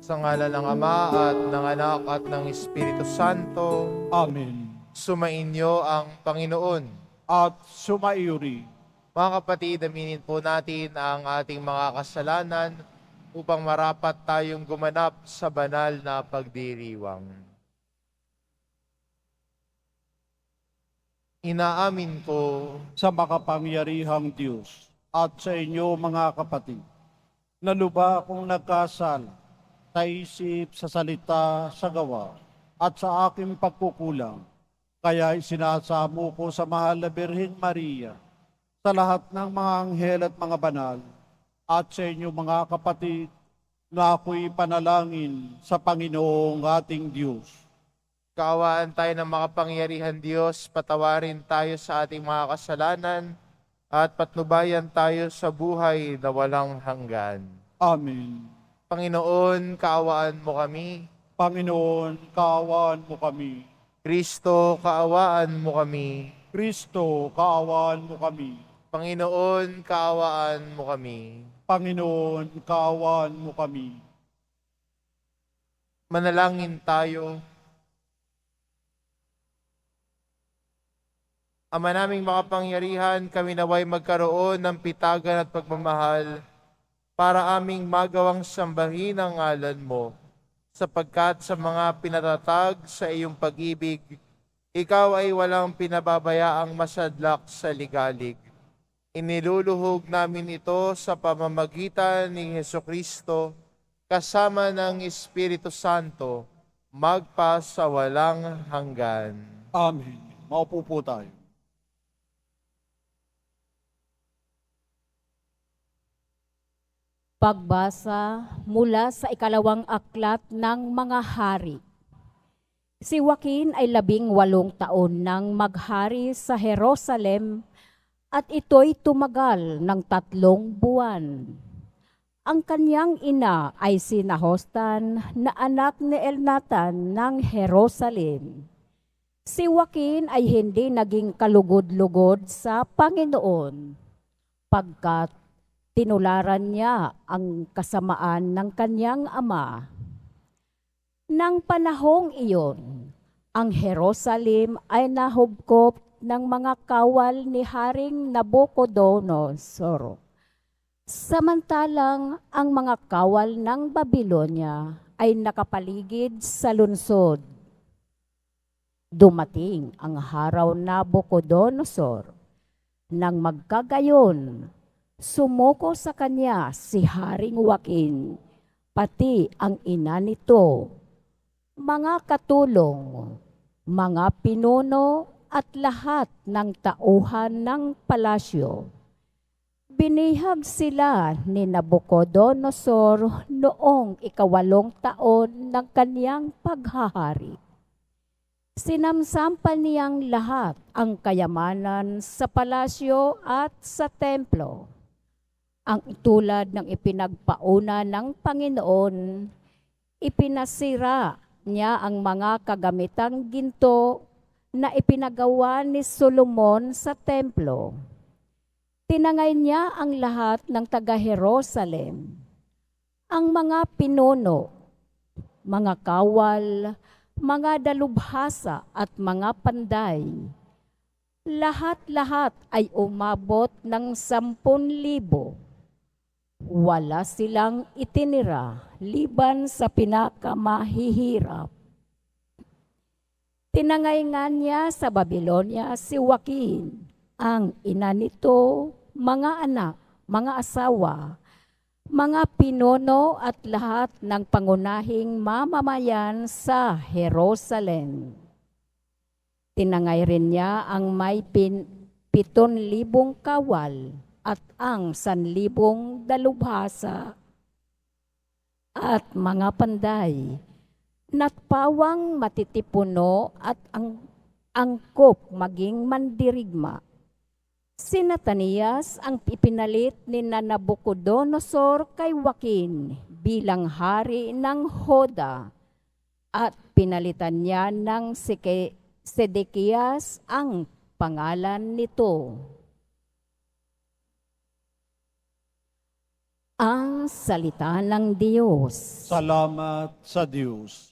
Sa ngalan ng Ama at ng Anak at ng Espiritu Santo, Amen. sumainyo ang Panginoon. At sumaiyuri. Mga kapatid, aminin po natin ang ating mga kasalanan upang marapat tayong gumanap sa banal na pagdiriwang. Inaamin ko Sa makapangyarihang Diyos at sa inyo mga kapatid, na lubha akong nagkasala sa isip, sa salita, sa gawa, at sa aking pagkukulang. Kaya isinasamo ko sa mahal na Birheng Maria, sa lahat ng mga anghel at mga banal, at sa inyo mga kapatid, na ako'y panalangin sa Panginoong ating Diyos. kaawaan tayo ng makapangyarihan Diyos, patawarin tayo sa ating mga kasalanan at patnubayan tayo sa buhay na walang hanggan. Amen. Panginoon, kaawaan mo kami. Panginoon, kaawaan mo kami. Kristo, kaawaan mo kami. Kristo, kaawaan mo kami. Panginoon, kaawaan mo kami. Panginoon, kaawaan mo kami. Manalangin tayo. Ama naming makapangyarihan, kami naway magkaroon ng pitagan at pagmamahal para aming magawang sambahin ang ngalan mo, sapagkat sa mga pinatatag sa iyong pag-ibig, ikaw ay walang pinababayaang masadlak sa ligalig. Iniluluhog namin ito sa pamamagitan ni Hesukristo, kasama ng Espiritu Santo, magpa sa walang hanggan. Amen. Maupo po tayo. Pagbasa mula sa ikalawang aklat ng mga hari. Si Joaquin ay 18 taon nang maghari sa Jerusalem at ito'y tumagal ng 3 buwan. Ang kanyang ina ay si Nahostan na anak ni Elnatan ng Jerusalem. Si Joaquin ay hindi naging kalugod-lugod sa Panginoon pagkat tinularan niya ang kasamaan ng kanyang ama. Nang panahong iyon, ang Jerusalem ay nahubkop ng mga kawal ni Haring Nabucodonosor. Samantalang ang mga kawal ng Babylonia ay nakapaligid sa lungsod. Dumating ang haraw Nabucodonosor. Nang magkagayon, sumuko sa kanya si Haring Joaquin, pati ang ina nito, mga katulong, mga pinuno at lahat ng tauhan ng palasyo. Binihag sila ni Nabucodonosor noong 8 taon ng kaniyang paghahari. Sinamsampan niyang lahat ang kayamanan sa palasyo at sa templo. Ang tulad ng ipinagpauna ng Panginoon, ipinasira niya ang mga kagamitang ginto na ipinagawa ni Solomon sa templo. Tinangay niya ang lahat ng taga-Jerusalem, ang mga pinuno, mga kawal, mga dalubhasa at mga panday. Lahat-lahat ay umabot ng 10,000. Wala silang itinira liban sa pinakamahihirap. Tinangay nga niya sa Babylonia si Joaquin, ang ina nito, mga anak, mga asawa, mga pinuno at lahat ng pangunahing mamamayan sa Jerusalem. Tinangay rin niya ang may 7,000 kawal at ang 1,000 dalubhasa at mga panday, natpawang matitipuno at ang angkop maging mandirigma. Si Natanias ang ipinalit ni Nabucodonosor kay Joaquin bilang hari ng Hoda at pinalitan niya ng Sedekias ang pangalan nito. Ang salita ng Diyos. Salamat sa Diyos.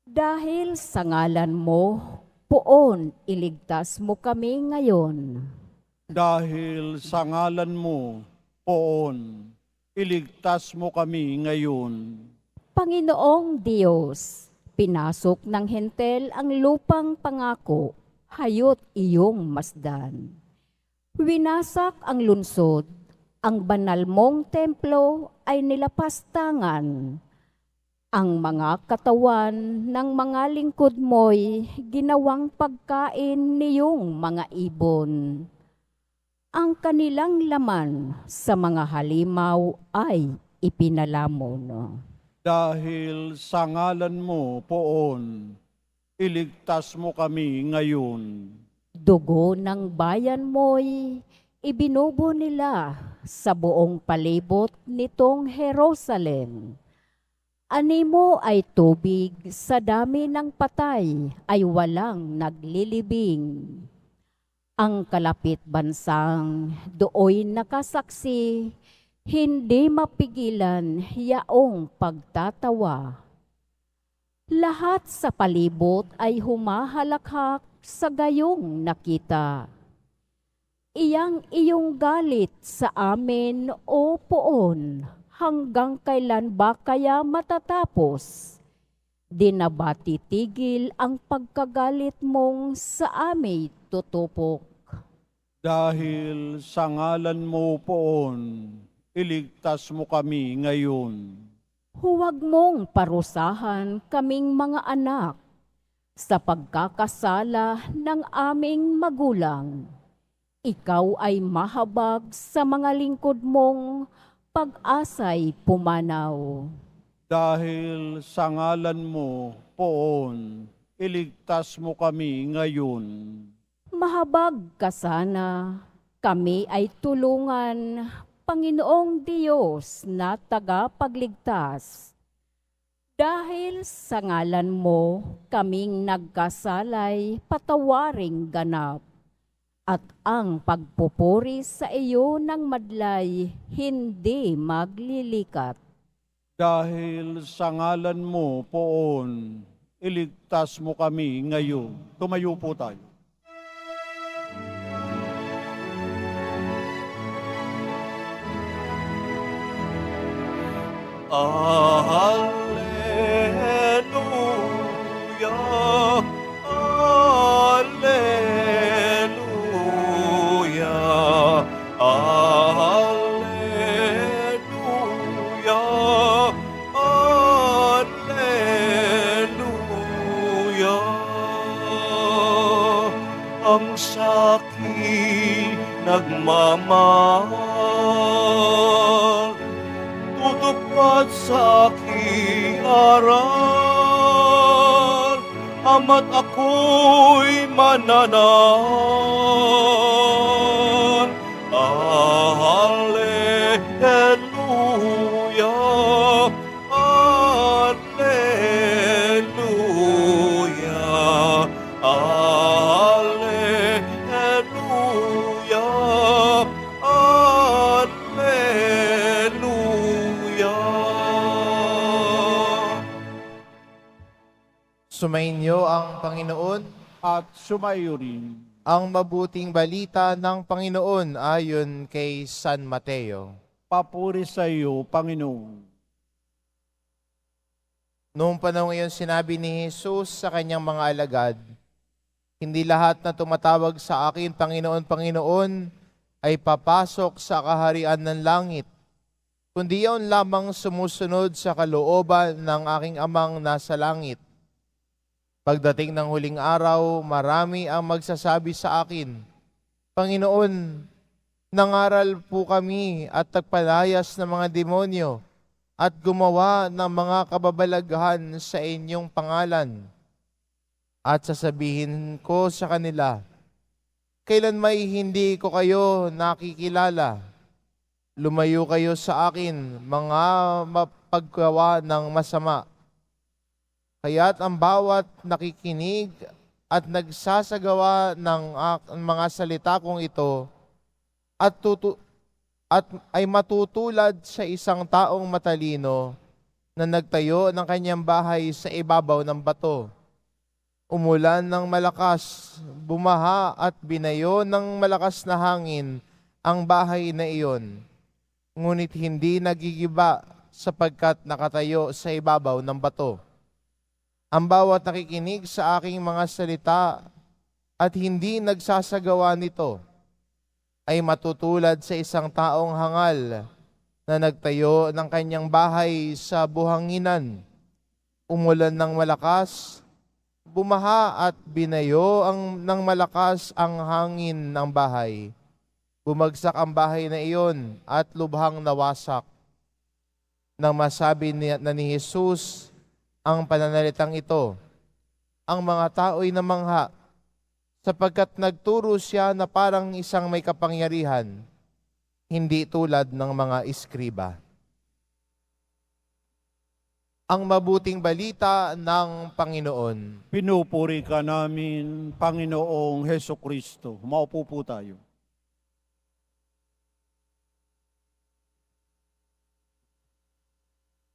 Dahil sa ngalan mo, poon, iligtas mo kami ngayon. Dahil sa ngalan mo, poon, iligtas mo kami ngayon. Panginoong Diyos, pinasok ng hentel ang lupang pangako, hayot iyong masdan. Winasak ang lungsod, ang banal mong templo ay nilapastangan. Ang mga katawan ng mga lingkod mo'y ginawang pagkain niyong mga ibon. Ang kanilang laman sa mga halimaw ay ipinalamon. Dahil sa ngalan mo, poon, iligtas mo kami ngayon. Dugo ng bayan mo'y ibinubo nila sa buong palibot nitong Jerusalem. Animo ay tubig, sa dami ng patay ay walang naglilibing. Ang kalapit bansang dooy nakasaksi, hindi mapigilan yaong pagtatawa. Lahat sa palibot ay humahalakhak sa gayong nakita. Iyang iyong galit sa amin, o poon, hanggang kailan ba kaya matatapos? Di na ba titigil ang pagkagalit mong sa amin tutupok? Dahil sa ngalan mo, poon, iligtas mo kami ngayon. Huwag mong parusahan kaming mga anak sa pagkakasala ng aming magulang. Ikaw ay mahabag sa mga lingkod mong pag-asa'y pumanaw. Dahil sa ngalan mo, poon, iligtas mo kami ngayon. Mahabag ka sana, kami ay tulungan, Panginoong Diyos na tagapagligtas. Dahil sa ngalan mo, kaming nagkasalay, patawaring ganap. At ang pagpupuri sa iyo ng madlay, hindi maglilikat. Dahil sa ngalan mo, poon, iligtas mo kami ngayon. Tumayo po tayo. Alleluia, alleluia, alleluia, alleluia. Ang saki nagmamahal, tutupad sa aking aral, ama't ako'y mananahan. Alleluia, alleluia, alleluia, alleluia. Sumainyo ang Panginoon. At sumayo rin. Ang mabuting balita ng Panginoon ayon kay San Mateo. Papuri sa iyo, Panginoon. Noong panahon iyon sinabi ni Jesus sa kanyang mga alagad, hindi lahat na tumatawag sa akin, Panginoon, Panginoon, ay papasok sa kaharian ng langit, kundi iyon lamang sumusunod sa kalooban ng aking amang nasa langit. Pagdating ng huling araw, marami ang magsasabi sa akin, Panginoon, nangaral po kami at nagpalayas ng mga demonyo at gumawa ng mga kababalaghan sa inyong pangalan. At sasabihin ko sa kanila, kailan may hindi ko kayo nakikilala? Lumayo kayo sa akin, mga mapaggawa ng masama. Kaya't ang bawat nakikinig at nagsasagawa ng mga salita kong ito at at ay matutulad sa isang taong matalino na nagtayo ng kanyang bahay sa ibabaw ng bato. Umulan ng malakas, bumaha at binayo ng malakas na hangin ang bahay na iyon. Ngunit hindi nagigiba sapagkat nakatayo sa ibabaw ng bato. Ang bawat nakikinig sa aking mga salita at hindi nagsasagawa nito ay matutulad sa isang taong hangal na nagtayo ng kanyang bahay sa buhanginan. Umulan ng malakas, bumaha at binayo ng malakas ang hangin ng bahay. Bumagsak ang bahay na iyon at lubhang nawasak. Nang masabi na ni Jesus ang pananalitang ito, ang mga tao'y namangha, sapagkat nagturo siya na parang isang may kapangyarihan, hindi tulad ng mga iskriba. Ang mabuting balita ng Panginoon. Pinupuri ka namin, Panginoong Heso Kristo. Maupo po tayo.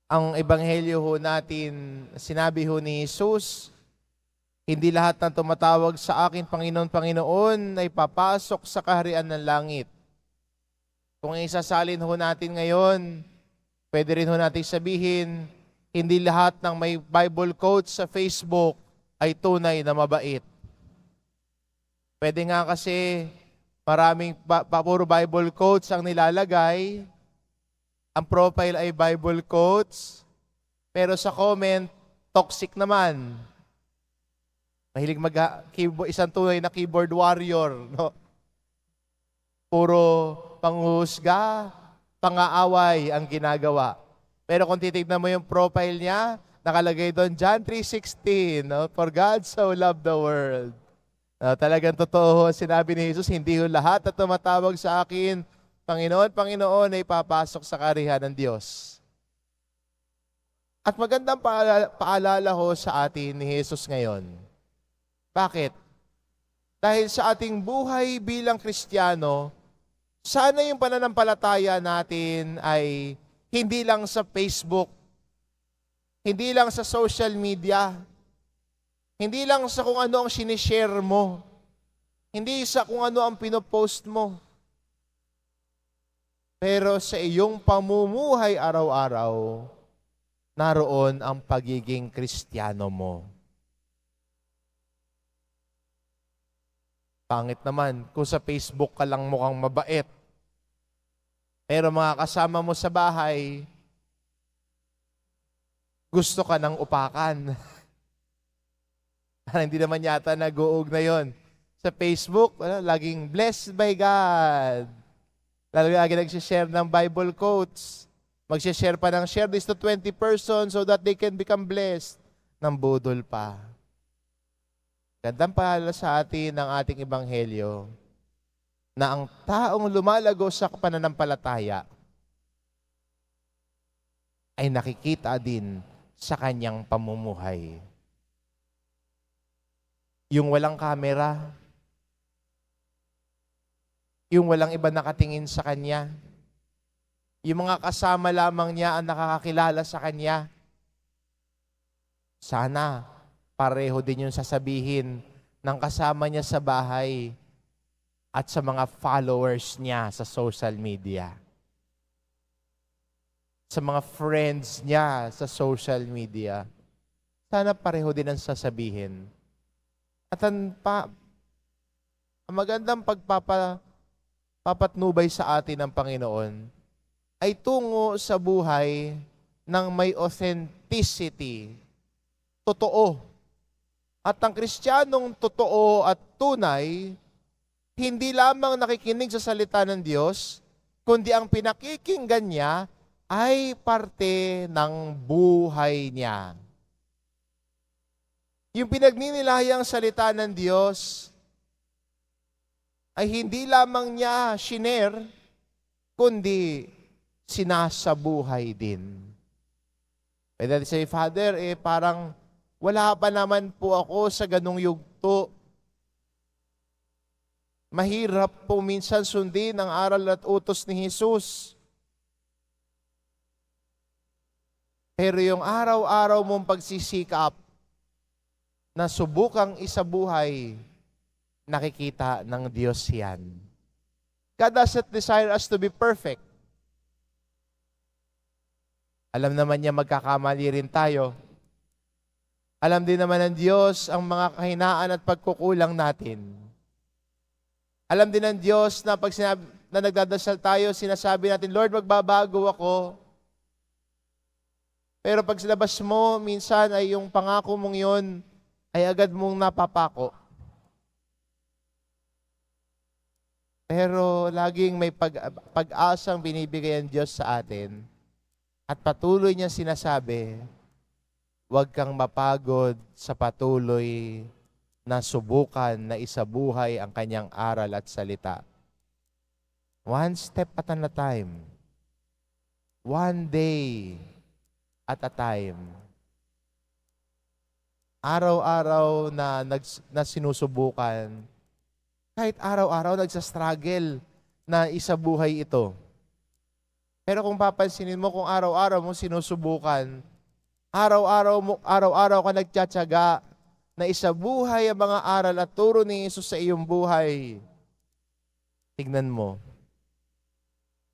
Ang ebanghelyo ho natin, sinabi ho ni Jesus, hindi lahat ng tumatawag sa akin, Panginoon, Panginoon, ay papasok sa kaharian ng langit. Kung isasalin ho natin ngayon, pwede rin ho natin sabihin, hindi lahat ng may Bible quotes sa Facebook ay tunay na mabait. Pwede nga kasi maraming puro Bible quotes ang nilalagay, ang profile ay Bible quotes, pero sa comment, toxic naman. Mahilig isang tunay na keyboard warrior, no? Puro panghusga, pangaaway ang ginagawa. Pero kung titignan mo yung profile niya, nakalagay doon John 3:16, no? For God so loved the world. Talagang totoo, sinabi ni Jesus, hindi ho lahat na tumatawag sa akin, Panginoon, Panginoon, ay papasok sa kaharian ng Diyos. At magandang paalala ho sa atin ni Jesus ngayon. Bakit? Dahil sa ating buhay bilang Kristiyano, sana yung pananampalataya natin ay hindi lang sa Facebook, hindi lang sa social media, hindi lang sa kung ano ang sinishare mo, hindi sa kung ano ang pinopost mo, pero sa iyong pamumuhay araw-araw, naroon ang pagiging Kristiyano mo. Pangit naman kung sa Facebook ka lang mukhang mabait, pero mga kasama mo sa bahay, gusto ka ng upakan. Hindi naman yata nag-uug na yon. Sa Facebook, laging blessed by God. Lagi nagsishare ng Bible quotes. Magsishare pa ng share this to 20 persons so that they can become blessed. Nang budol pa. Gandang paalala sa atin ng ating ebanghelyo na ang taong lumalago sa pananampalataya ay nakikita din sa kanyang pamumuhay. Yung walang kamera, yung walang iba nakatingin sa kanya, yung mga kasama lamang niya ang nakakakilala sa kanya, sana pareho din yung sasabihin ng kasama niya sa bahay at sa mga followers niya sa social media. Sa mga friends niya sa social media. Sana pareho din ang sasabihin. At ang magandang papatnubay sa atin ng Panginoon ay tungo sa buhay ng may authenticity. Totoo. At ang Kristiyanong totoo at tunay, hindi lamang nakikinig sa salita ng Diyos, kundi ang pinakikinggan niya ay parte ng buhay niya. Yung pinagninilahiyang salita ng Diyos ay hindi lamang niya shiner, kundi sinasabuhay din. Pwede natin say, Father, parang wala pa naman po ako sa ganong yugto. Mahirap po minsan sundin ang aral at utos ni Jesus. Pero yung araw-araw mong pagsisikap na subukang isabuhay, nakikita ng Diyos yan. God doesn't desire us to be perfect. Alam naman niya magkakamali rin tayo. Alam din naman ng Diyos ang mga kahinaan at pagkukulang natin. Alam din ng Diyos na pag na nagdadasal tayo, sinasabi natin, Lord, magbabago ako. Pero pag silabas mo, minsan ay yung pangako mong yon ay agad mong napapako. Pero laging may pag-asang binibigay ang Diyos sa atin. At patuloy niya sinasabi, huwag kang mapagod sa patuloy na subukan na isabuhay ang kanyang aral at salita. One step at a time. One day at a time. Araw-araw na sinusubukan. Kahit araw-araw nagsastruggle na isabuhay ito. Pero kung papansinin mo, kung araw-araw mo sinusubukan, araw-araw ka nagtsatsaga na isabuhay ang mga aral at turo ni Jesus sa iyong buhay. Tignan mo.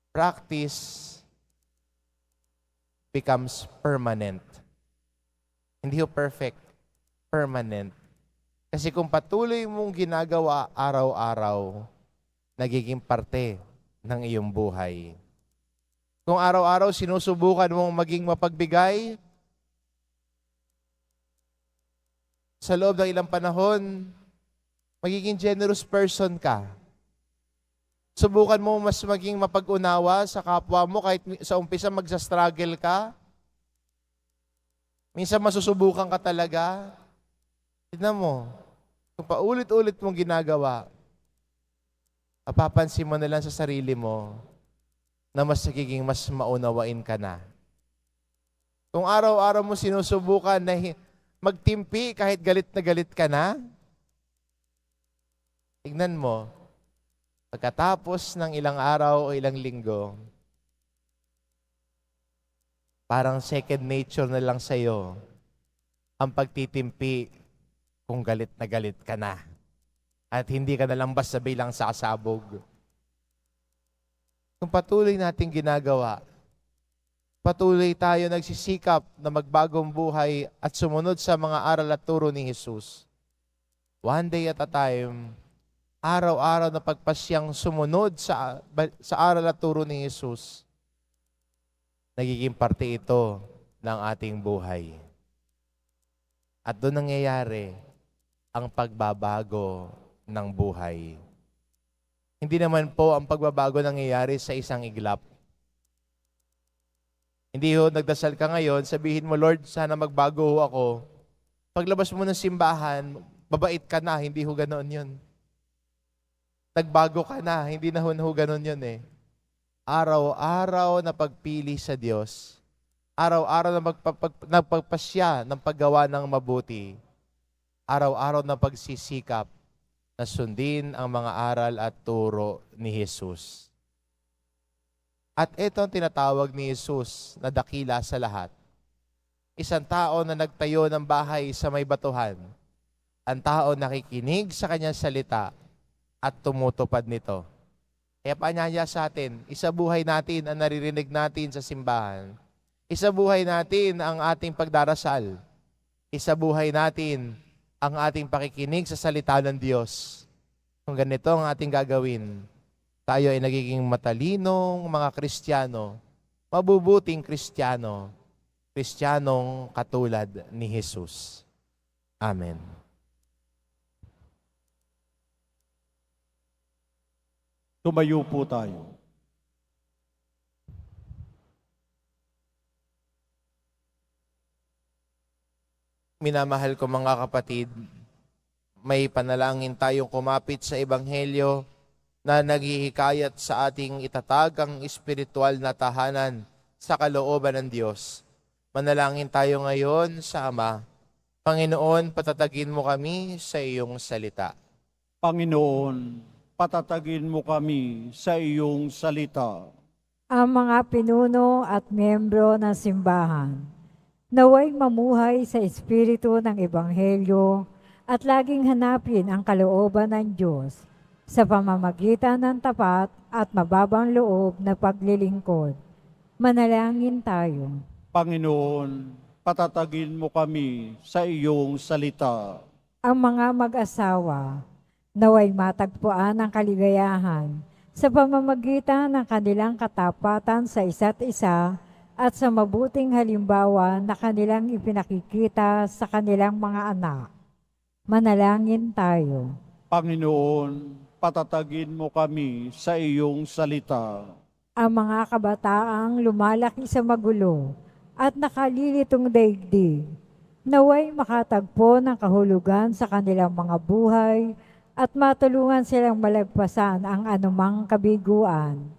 Practice becomes permanent. Hindi ho perfect, permanent. Kasi kung patuloy mong ginagawa araw-araw, nagiging parte ng iyong buhay. Kung araw-araw sinusubukan mong maging mapagbigay, sa loob ng ilang panahon, magiging generous person ka. Subukan mo mas maging mapag-unawa sa kapwa mo kahit sa umpisa magsa-struggle ka. Minsan masusubukan ka talaga. Tignan mo, kung paulit-ulit mong ginagawa, mapapansin mo na lang sa sarili mo na mas nagiging mas maunawain ka na. Kung araw-araw mo sinusubukan na magtimpi kahit galit na galit ka na, tignan mo, pagkatapos ng ilang araw o ilang linggo, parang second nature na lang sa'yo ang pagtitimpi kung galit na galit ka na. At hindi ka na lang basta bilang sasabog. Kung patuloy natin ginagawa, patuloy tayo nagsisikap na magbagong buhay at sumunod sa mga aral at turo ni Jesus. One day at a time, araw-araw na pagpasyang sumunod sa aral at turo ni Jesus, nagiging parte ito ng ating buhay. At doon nangyayari ang pagbabago ng buhay. Hindi naman po ang pagbabago nangyayari sa isang iglap. Hindi ho, nagdasal ka ngayon, sabihin mo, Lord, sana magbago ho ako. Paglabas mo ng simbahan, babait ka na, hindi ho ganoon yun. Nagbago ka na, hindi na ho ganoon yun eh. Araw-araw na pagpili sa Diyos, araw-araw na nagpagpasya ng paggawa ng mabuti, araw-araw na pagsisikap na sundin ang mga aral at turo ni Jesus. At ito ang tinatawag ni Jesus na dakila sa lahat. Isang tao na nagtayo ng bahay sa may batuhan. Ang tao nakikinig sa kanyang salita at tumutupad nito. Kaya paanyaya sa atin, isabuhay natin ang naririnig natin sa simbahan. Isabuhay natin ang ating pagdarasal. Isabuhay natin ang ating pakikinig sa salita ng Diyos. Kung ganito ang ating gagawin, tayo ay nagiging matalinong mga Kristiyano, mabubuting Kristiyano, Kristiyanong katulad ni Jesus. Amen. Tumayo po tayo. Minamahal ko mga kapatid, may panalangin tayong kumapit sa Ebanghelyo na naghihikayat sa ating itatag ang espiritual na tahanan sa kalooban ng Diyos. Manalangin tayo ngayon sa Ama. Panginoon, patatagin mo kami sa iyong salita. Panginoon, patatagin mo kami sa iyong salita. Ang mga pinuno at miyembro ng simbahan, naway mamuhay sa espiritu ng Ebanghelyo at laging hanapin ang kalooban ng Diyos sa pamamagitan ng tapat at mababang loob na paglilingkod. Manalangin tayo. Panginoon, patatagin mo kami sa iyong salita. Ang mga mag-asawa, naway matagpuan ang kaligayahan sa pamamagitan ng kanilang katapatan sa isa't isa at sa mabuting halimbawa na kanilang ipinakikita sa kanilang mga anak. Manalangin tayo. Panginoon, patatagin mo kami sa iyong salita. Ang mga kabataang lumalaki sa magulo at nakalilitong daigdig, naway makatagpo ng kahulugan sa kanilang mga buhay at matulungan silang malagpasan ang anumang kabiguan.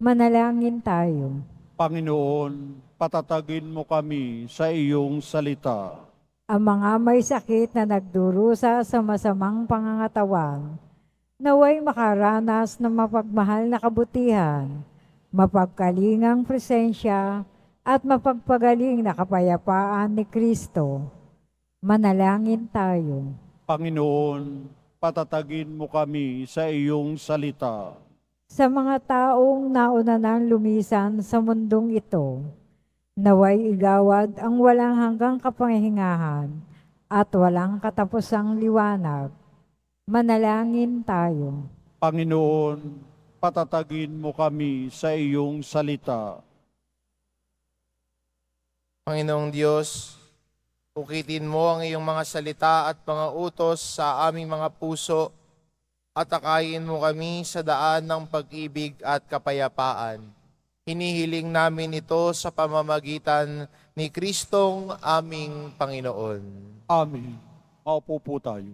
Manalangin tayo. Panginoon, patatagin mo kami sa iyong salita. Ang mga may sakit na nagdurusa sa masamang pangangatawan, naway makaranas ng mapagmahal na kabutihan, mapagkalingang presensya, at mapagpagaling na kapayapaan ni Kristo. Manalangin tayo. Panginoon, patatagin mo kami sa iyong salita. Sa mga taong nauna nang lumisan sa mundong ito, naway igawad ang walang hanggang kapangyarihan at walang katapusang liwanag. Manalangin tayo. Panginoon, patatagin mo kami sa iyong salita. Panginoong Diyos, ukitin mo ang iyong mga salita at mga utos sa aming mga puso at akayin mo kami sa daan ng pag-ibig at kapayapaan. Hinihiling namin ito sa pamamagitan ni Kristong aming Panginoon. Amen. Maupo po tayo.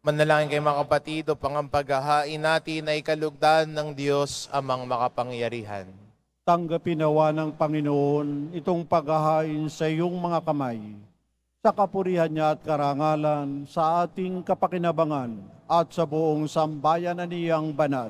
Manalangin kayo mga kapatid, upang ang paghahain natin ay kalugdan ng Diyos amang makapangyarihan. Tanggapin nawa ng Panginoon itong paghahain sa iyong mga kamay, sa kapurihan niya at karangalan, sa ating kapakinabangan at sa buong sambayan na niyang banal.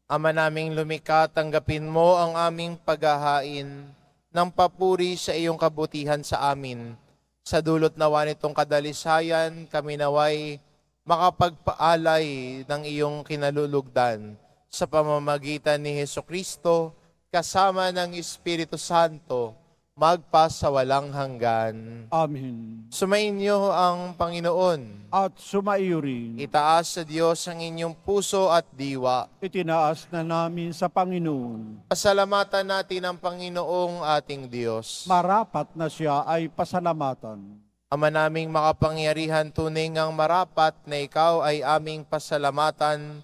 Ama naming lumikha, tanggapin mo ang aming paghahain ng papuri sa iyong kabutihan sa amin. Sa dulot nawa nitong kadalisayan, kami naway makapagpaalay ng iyong kinalulugdan sa pamamagitan ni Hesukristo, kasama ng Espiritu Santo, magpasawalang hanggan. Amen. Sumainyo ang Panginoon. At sumaiyo rin, Itaas sa Diyos ang inyong puso at diwa. itinaas na namin sa Panginoon. Pasalamatan natin ang Panginoong ating Diyos. Marapat na siya ay pasalamatan. Ama naming makapangyarihan, tunay ngang marapat na ikaw ay aming pasalamatan.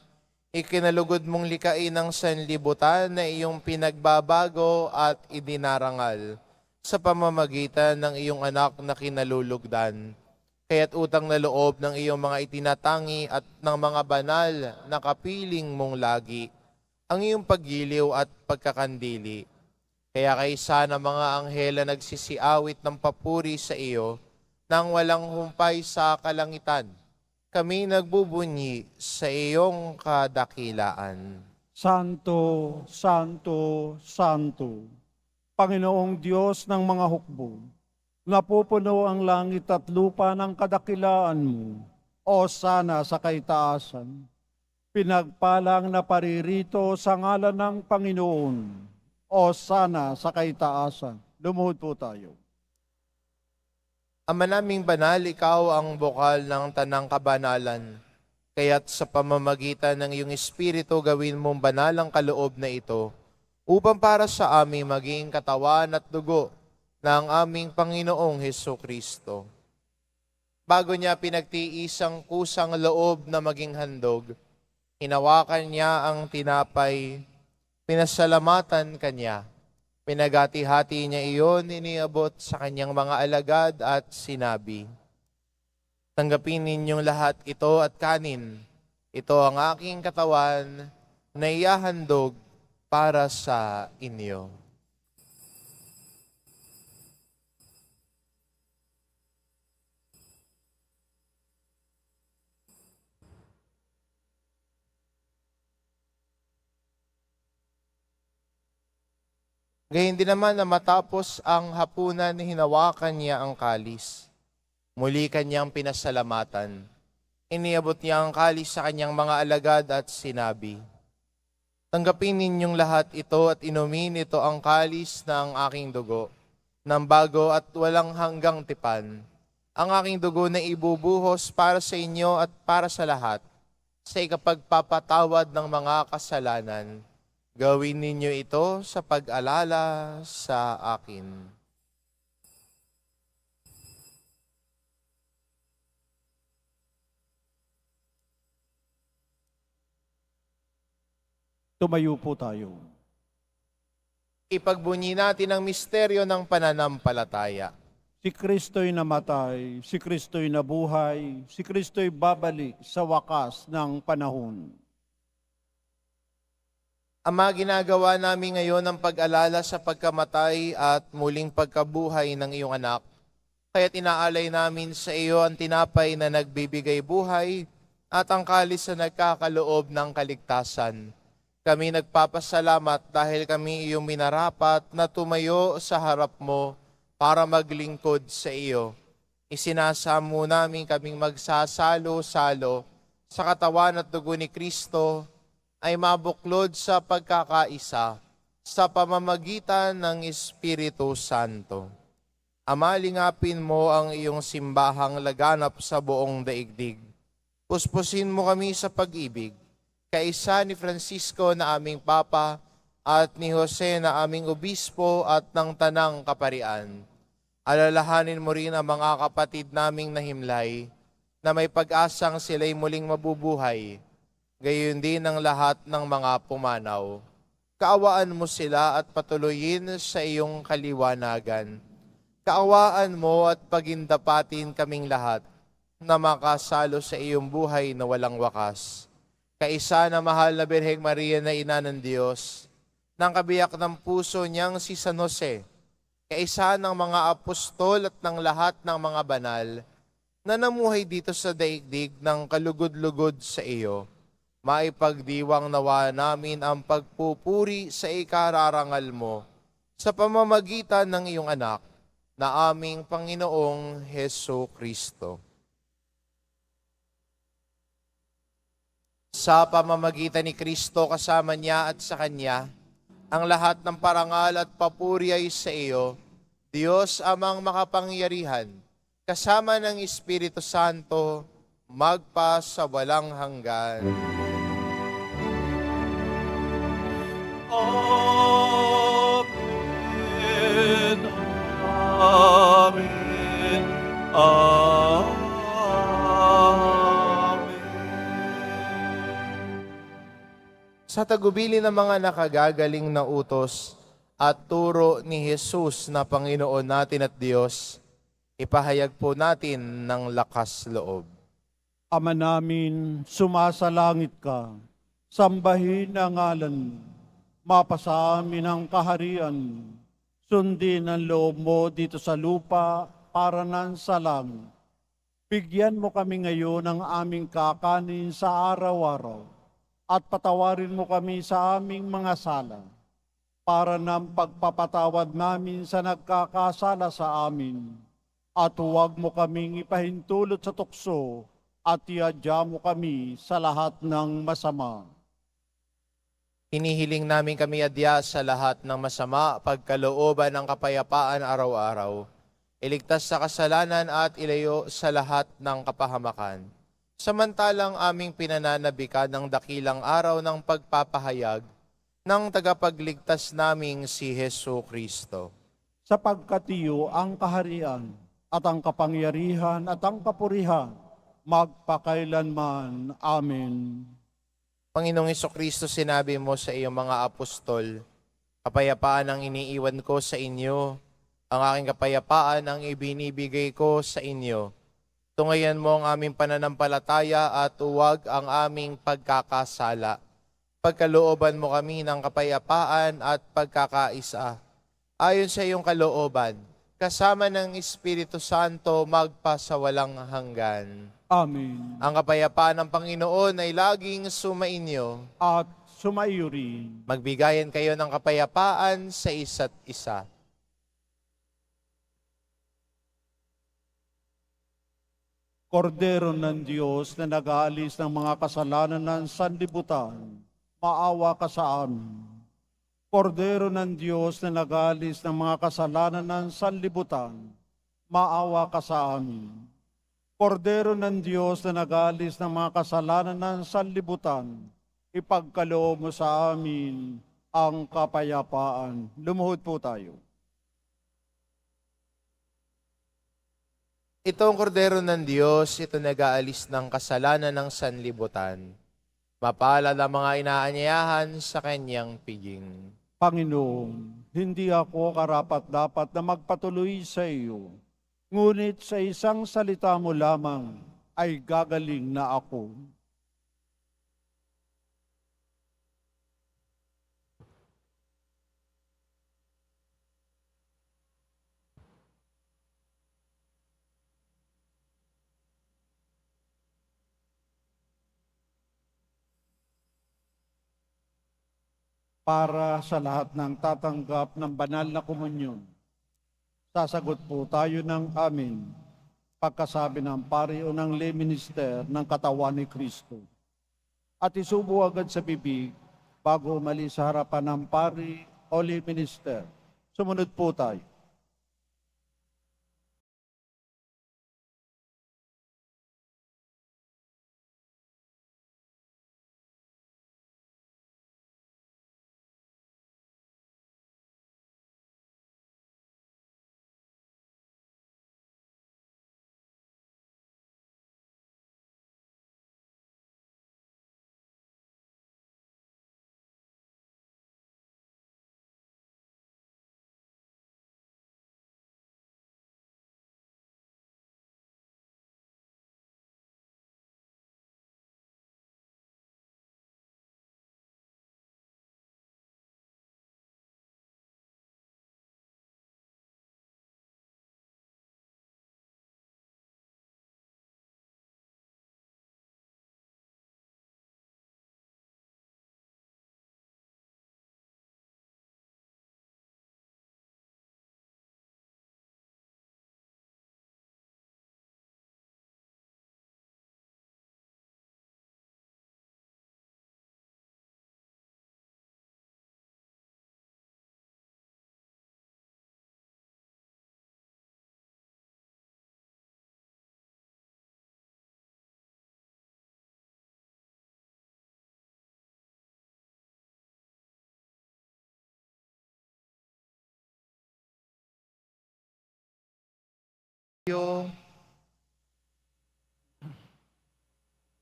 Ikinalugod mong likain ng sanlibutan na iyong pinagbabago at idinarangal sa pamamagitan ng iyong anak na kinalulugdan. Kaya't utang na loob ng iyong mga itinatangi at ng mga banal na kapiling mong lagi ang iyong paggiliw at pagkakandili. Kaya kaysa ng mga anghela nagsisiawit ng papuri sa iyo nang walang humpay sa kalangitan, kami nagbubunyi sa iyong kadakilaan. Santo, Santo, Santo, Panginoong Diyos ng mga hukbo, napupuno ang langit at lupa ng kadakilaan mo, o sana sa kaitaasan. Pinagpalang na paririto sa ngalan ng Panginoon, o sana sa kaitaasan. Lumuhod po tayo. Ama naming banal, ikaw ang bukal ng tanang kabanalan. Kaya't sa pamamagitan ng iyong Espiritu gawin mong banal ang kaloob na ito, upang para sa amin maging katawan at dugo ng aming Panginoong Hesukristo. Bago niya pinagtiis ang kusang loob na maging handog, hinawakan niya ang tinapay, pinasalamatan kanya, pinagati-hati niya iyon, iniabot sa kanyang mga alagad at sinabi, "Tanggapin ninyong lahat ito at kanin. Ito ang aking katawan na ihahandog para sa inyo." Gayun din naman na matapos ang hapunan, hinawakan niya ang kalis. Muli kanyang pinasalamatan. Iniabot niya ang kalis sa kanyang mga alagad at sinabi, "Tanggapin ninyong lahat ito at inumin ito ang kalis ng aking dugo, ng bago at walang hanggang tipan. Ang aking dugo na ibubuhos para sa inyo at para sa lahat, sa ikapagpapatawad ng mga kasalanan. Gawin ninyo ito sa pag-alala sa akin." Tumayo po tayo. Ipagbunyi natin ang misteryo ng pananampalataya. Si Kristo'y namatay, si Kristo'y nabuhay, si Kristo'y babalik sa wakas ng panahon. Ama, ginagawa namin ngayon ang pag-alala sa pagkamatay at muling pagkabuhay ng iyong anak. Kaya't inaalay namin sa iyo ang tinapay na nagbibigay buhay at ang kalis na nagkakaloob ng kaligtasan. Kami nagpapasalamat dahil kami iyong minarapat na tumayo sa harap mo para maglingkod sa iyo. Isinasamo namin kaming magsasalo-salo sa katawan at dugo ni Kristo ay mabuklod sa pagkakaisa sa pamamagitan ng Espiritu Santo. Ama, lingapin mo ang iyong simbahang laganap sa buong daigdig. Puspusin mo kami sa pag-ibig, kaisa ni Francisco na aming Papa at ni Jose na aming Obispo at ng Tanang Kaparian. Alalahanin mo rin ang mga kapatid naming nahimlay na may pag-asang sila'y muling mabubuhay, gayon din ang lahat ng mga pumanaw. Kaawaan mo sila at patuloyin sa iyong kaliwanagan. Kaawaan mo at pagindapatin kaming lahat na makasalo sa iyong buhay na walang wakas. Kaisa na mahal na Birheng Maria na Ina ng Diyos, ng kabiyak ng puso niyang si San Jose, kaisa ng mga apostol at ng lahat ng mga banal na namuhay dito sa daigdig ng kalugod-lugod sa iyo, maipagdiwang nawa namin ang pagpupuri sa ikararangal mo sa pamamagitan ng iyong anak na aming Panginoong Hesukristo. Sa pamamagitan ni Kristo kasama niya at sa Kanya, ang lahat ng parangal at papuri ay sa iyo, Diyos amang makapangyarihan, kasama ng Espiritu Santo, magpa sa walang hanggan. Amen. Amen. Amen. Sa tagubili ng mga nakagagaling na utos at turo ni Jesus na Panginoon natin at Diyos, Ipahayag po natin ng lakas loob. Ama namin, sumasalangit ka, sambahin ang ngalan mo, mapasa amin ang kaharian mo, sundin ang loob mo dito sa lupa para nan sa langit. Bigyan mo kami ngayon ng aming kakanin sa araw-araw at patawarin mo kami sa aming mga sala para ng pagpapatawad namin sa nagkakasala sa amin. At huwag mo kaming ipahintulot sa tukso at iadya mo kami sa lahat ng masama. Hinihiling namin kami adya sa lahat ng masama, pagkalooban ng kapayapaan araw-araw. Iligtas sa kasalanan at ilayo sa lahat ng kapahamakan. Samantalang aming pinananabikan ng dakilang araw ng pagpapahayag ng tagapagligtas naming si Hesu Kristo. Sapagkat iyo ang kaharian at ang kapangyarihan at ang kapurihan magpakailanman. Amen. Panginoong Kristo, sinabi mo sa iyong mga apostol, kapayapaan ang iniiwan ko sa inyo, ang aking kapayapaan ang ibinibigay ko sa inyo. Tungayan mo ang aming pananampalataya at huwag ang aming pagkakasala. Pagkalooban mo kami ng kapayapaan at pagkakaisa. Ayon sa iyong kalooban, kasama ng Espiritu Santo magpasawalang hanggan. Amen. Ang kapayapaan ng Panginoon ay laging sumainyo. At sumaiyo rin. Magbigayan kayo ng kapayapaan sa isa't isa. Kordero ng Diyos na nag-aalis ng mga kasalanan ng sanlibutan, maawa ka sa amin. Kordero ng Diyos na nag-aalis ng mga kasalanan ng sanlibutan, maawa ka sa amin. Kordero ng Diyos na nag-aalis ng mga kasalanan ng sanlibutan, ipagkaloob mo sa amin ang kapayapaan. Lumuhod po tayo. Ito ang kordero ng Diyos, ito nag-aalis ng kasalanan ng sanlibutan. Mapalad ang mga inaanyayahan sa kanyang piging. Panginoon, hindi ako karapat-dapat na magpatuloy sa iyo, ngunit sa isang salita mo lamang ay gagaling na ako. Para sa lahat ng tatanggap ng banal na komunyon, sasagot po tayo ng amin pagkasabi ng pari o ng lay minister ng katawan ni Kristo. At isubo agad sa bibig bago umalis sa harapan ng pari o lay minister. Sumunod po tayo.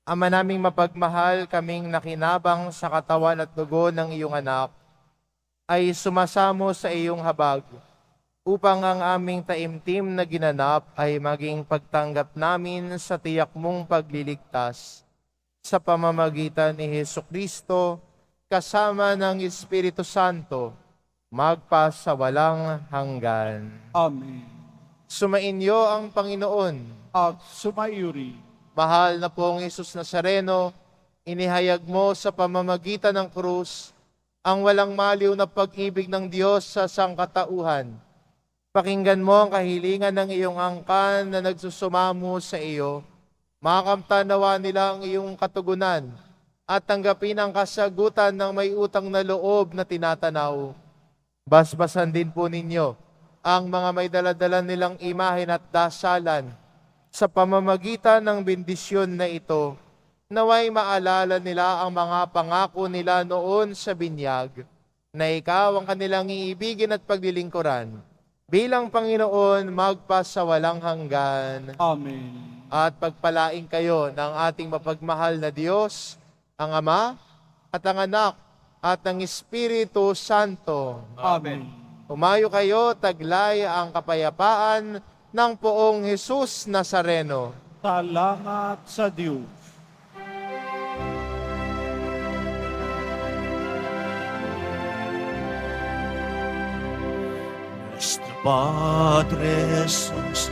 Ama naming mapagmahal, kaming nakinabang sa katawan at dugo ng iyong anak, ay sumasamo sa iyong habag upang ang aming taimtim na ginanap ay maging pagtanggap namin sa tiyak mong pagliligtas sa pamamagitan ni Hesukristo kasama ng Espiritu Santo, magpa sa walang hanggan. Amen. Sumainyo ang Panginoon. At sumairi. Mahal na pong Hesus Nazareno, inihayag mo sa pamamagitan ng krus ang walang maliw na pag-ibig ng Diyos sa sangkatauhan. Pakinggan mo ang kahilingan ng iyong angkan na nagsusumamo sa iyo. Makamtanawa nila ang iyong katugunan at tanggapin ang kasagutan ng may utang na loob na tinatanaw. Basbasan din po ninyo ang mga may daladala nilang imahen at dasalan sa pamamagitan ng bendisyon na ito. Naway maalala nila ang mga pangako nila noon sa binyag na ikaw ang kanilang iibigin at paglilingkuran bilang Panginoon magpa sa walang hanggan. Amen. At pagpalain kayo ng ating mapagmahal na Diyos, ang Ama at ang Anak at ang Espiritu Santo. Amen. Umayo kayo, taglay ang kapayapaan ng poong Hesus Nazareno. Salamat sa Diyos. Nuestro Padre Jesus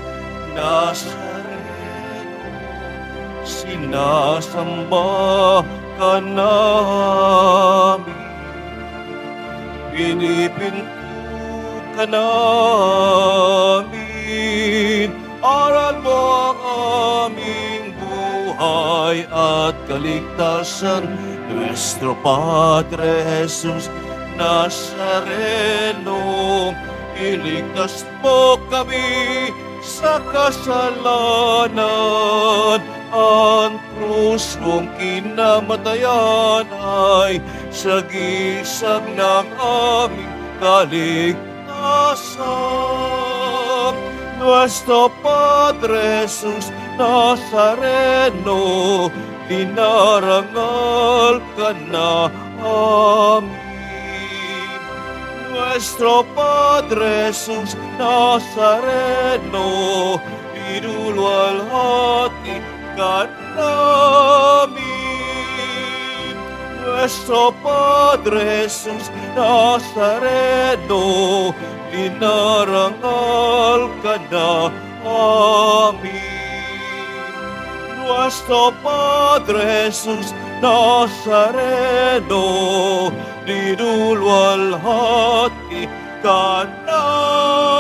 Nazareno, sinasamba ka namin, pinipinto ka namin, aral mo ang aming buhay at kaligtasan. Nuestro Padre Jesus Nazareno, iligtas mo kami sa kasalanan. Ang krus mong kinamatayan ay sagisag ng aming kaligtasan. Nuestro Padre Jesus Nazareno, dinarangal ka namin. Nuestro Padre Jesus Nazareno, dinulwalhati ka namin. Nuestro Padre Jesus Nazareno, dinarangal ka namin. Nuestro Padre Jesus Nazareno, dinulwalhati ka namin.